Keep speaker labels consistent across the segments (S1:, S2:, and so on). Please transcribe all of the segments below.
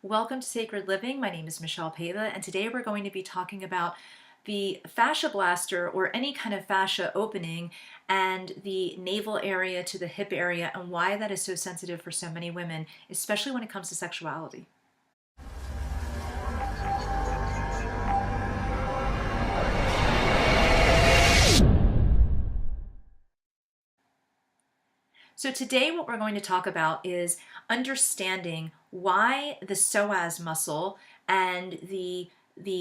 S1: Welcome to Sacred Living. My name is Michele Paiva, and today we're going to be talking about the fascia blaster or any kind of fascia opening and the navel area to the hip area and why that is so sensitive for so many women, especially when it comes to sexuality. So today what we're going to talk about is understanding why the psoas muscle and the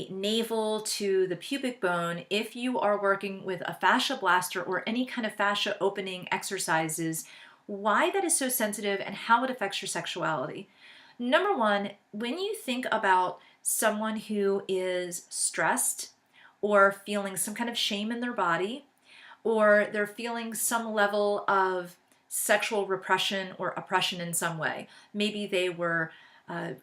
S1: navel to the pubic bone, if you are working with a fascia blaster or any kind of fascia opening exercises, why that is so sensitive and how it affects your sexuality. Number one, when you think about someone who is stressed or feeling some kind of shame in their body, or they're feeling some level of sexual repression or oppression in some way. Maybe they were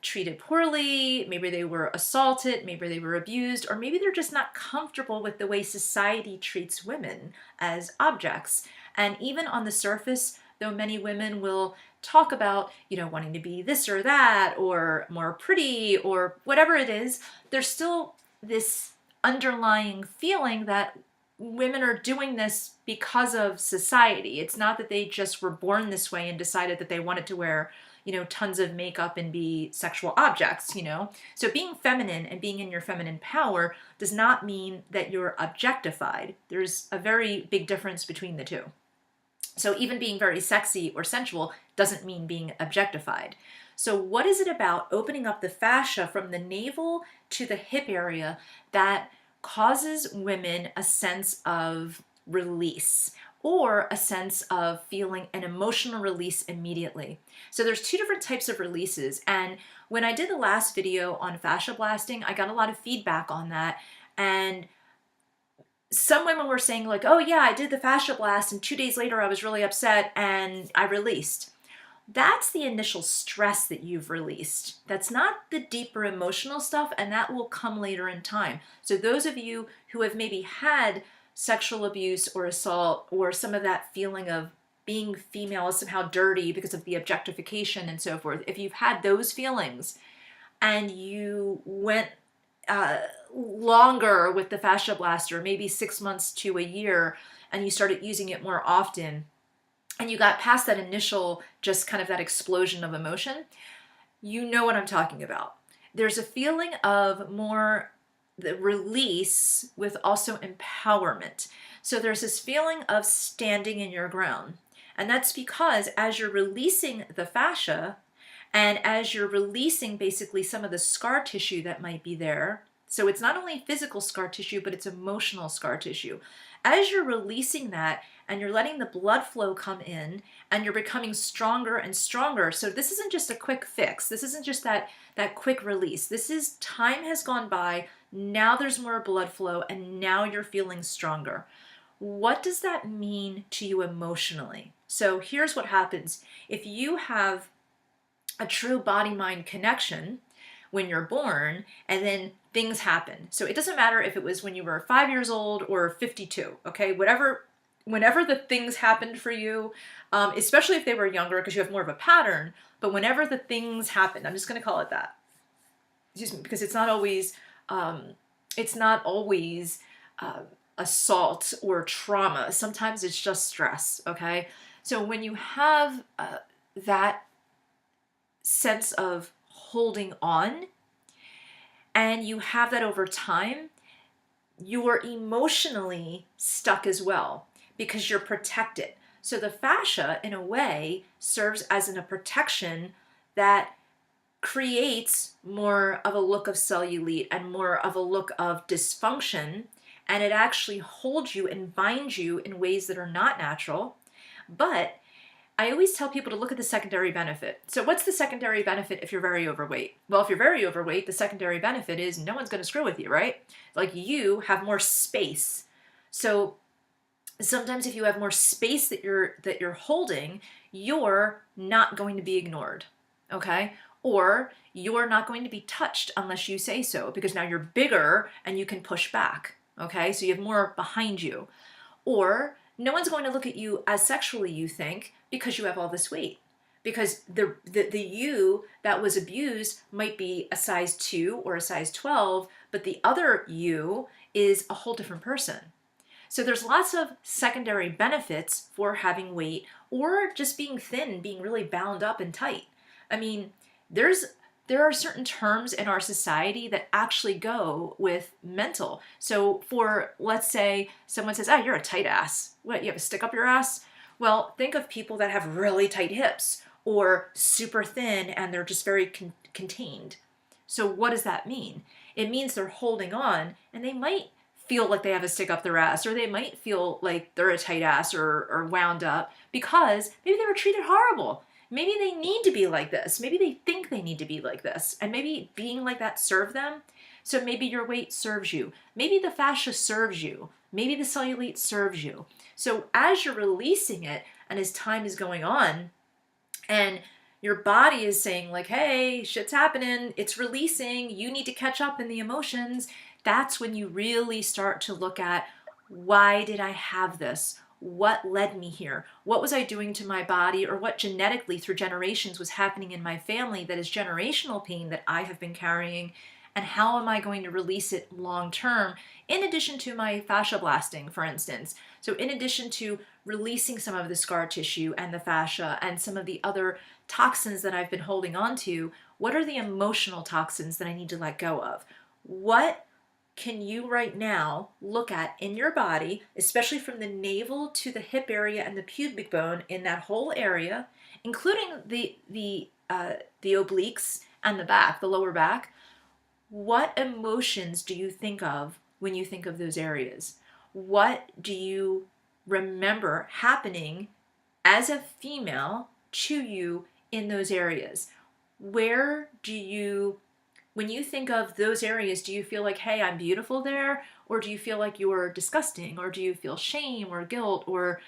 S1: treated poorly, maybe they were assaulted, maybe they were abused, or maybe they're just not comfortable with the way society treats women as objects. And even on the surface, though many women will talk about, wanting to be this or that, or more pretty, or whatever it is, there's still this underlying feeling that women are doing this because of society. It's not that they just were born this way and decided that they wanted to wear, tons of makeup and be sexual objects. So being feminine and being in your feminine power does not mean that you're objectified. There's a very big difference between the two. So even being very sexy or sensual doesn't mean being objectified. So what is it about opening up the fascia from the navel to the hip area that causes women a sense of release or a sense of feeling an emotional release immediately? So there's two different types of releases. And when I did the last video on fascia blasting, I got a lot of feedback on that. And some women were saying like, oh yeah, I did the fascia blast and 2 days later I was really upset and I released. That's the initial stress that you've released. That's not the deeper emotional stuff, and that will come later in time. So those of you who have maybe had sexual abuse or assault or some of that feeling of being female is somehow dirty because of the objectification and so forth, if you've had those feelings and you went longer with the fascia blaster, maybe 6 months to a year, and you started using it more often, and you got past that initial, just kind of that explosion of emotion, you know what I'm talking about. There's a feeling of more the release with also empowerment. So there's this feeling of standing in your ground. And that's because as you're releasing the fascia and as you're releasing basically some of the scar tissue that might be there, so it's not only physical scar tissue, but it's emotional scar tissue. As you're releasing that and you're letting the blood flow come in and you're becoming stronger and stronger. So this isn't just a quick fix. This isn't just that quick release. This is time has gone by. Now there's more blood flow and now you're feeling stronger. What does that mean to you emotionally? So here's what happens. If you have a true body-mind connection when you're born, and then things happen. So it doesn't matter if it was when you were 5 years old or 52, okay? Whenever the things happened for you, especially if they were younger because you have more of a pattern, but whenever the things happened, I'm just going to call it that, excuse me, because it's not always assault or trauma. Sometimes it's just stress, okay? So when you have that sense of holding on and you have that over time, you're emotionally stuck as well because you're protected. So the fascia, in a way, serves as a protection that creates more of a look of cellulite and more of a look of dysfunction, and it actually holds you and binds you in ways that are not natural. But I always tell people to look at the secondary benefit. So what's the secondary benefit if you're very overweight? Well, if you're very overweight, the secondary benefit is no one's going to screw with you, right? Like you have more space. So sometimes if you have more space that you're holding, you're not going to be ignored, okay? Or you're not going to be touched unless you say so, because now you're bigger and you can push back, okay? So you have more behind you. Or no one's going to look at you as sexually, you think, because you have all this weight. because the you that was abused might be a size 2 or a size 12, but the other you is a whole different person. So there's lots of secondary benefits for having weight or just being thin, being really bound up and tight. I mean, there are certain terms in our society that actually go with mental. So for, let's say someone says, "Ah, you're a tight ass." What, you have a stick up your ass? Well, think of people that have really tight hips or super thin and they're just very contained. So what does that mean? It means they're holding on, and they might feel like they have a stick up their ass, or they might feel like they're a tight ass or wound up because maybe they were treated horrible. Maybe they need to be like this. Maybe they think they need to be like this. And maybe being like that served them. So maybe your weight serves you. Maybe the fascia serves you. Maybe the cellulite serves you. So as you're releasing it and as time is going on and your body is saying like, hey, shit's happening, it's releasing, you need to catch up in the emotions, that's when you really start to look at, why did I have this? What led me here? What was I doing to my body, or what genetically through generations was happening in my family that is generational pain that I have been carrying? And how am I going to release it long term, in addition to my fascia blasting, for instance? So in addition to releasing some of the scar tissue and the fascia and some of the other toxins that I've been holding on to, what are the emotional toxins that I need to let go of? What can you right now look at in your body, especially from the navel to the hip area and the pubic bone, in that whole area, including the obliques and the back, the lower back? What emotions do you think of when you think of those areas? What do you remember happening as a female to you in those areas? Where do you, when you think of those areas, do you feel like, hey, I'm beautiful there? Or do you feel like you're disgusting? Or do you feel shame or guilt or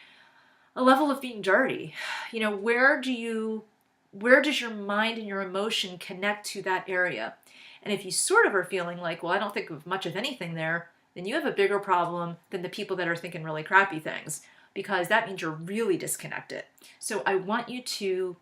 S1: a level of being dirty? You know, where does your mind and your emotion connect to that area? And if you sort of are feeling like, well, I don't think of much of anything there, then you have a bigger problem than the people that are thinking really crappy things, because that means you're really disconnected. So I want you to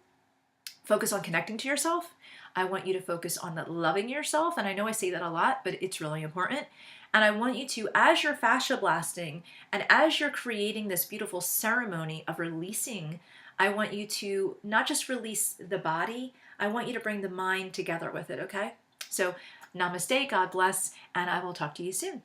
S1: focus on connecting to yourself. I want you to focus on loving yourself. And I know I say that a lot, but it's really important. And I want you to, as you're fascia blasting and as you're creating this beautiful ceremony of releasing, I want you to not just release the body, I want you to bring the mind together with it, okay? So namaste, God bless, and I will talk to you soon.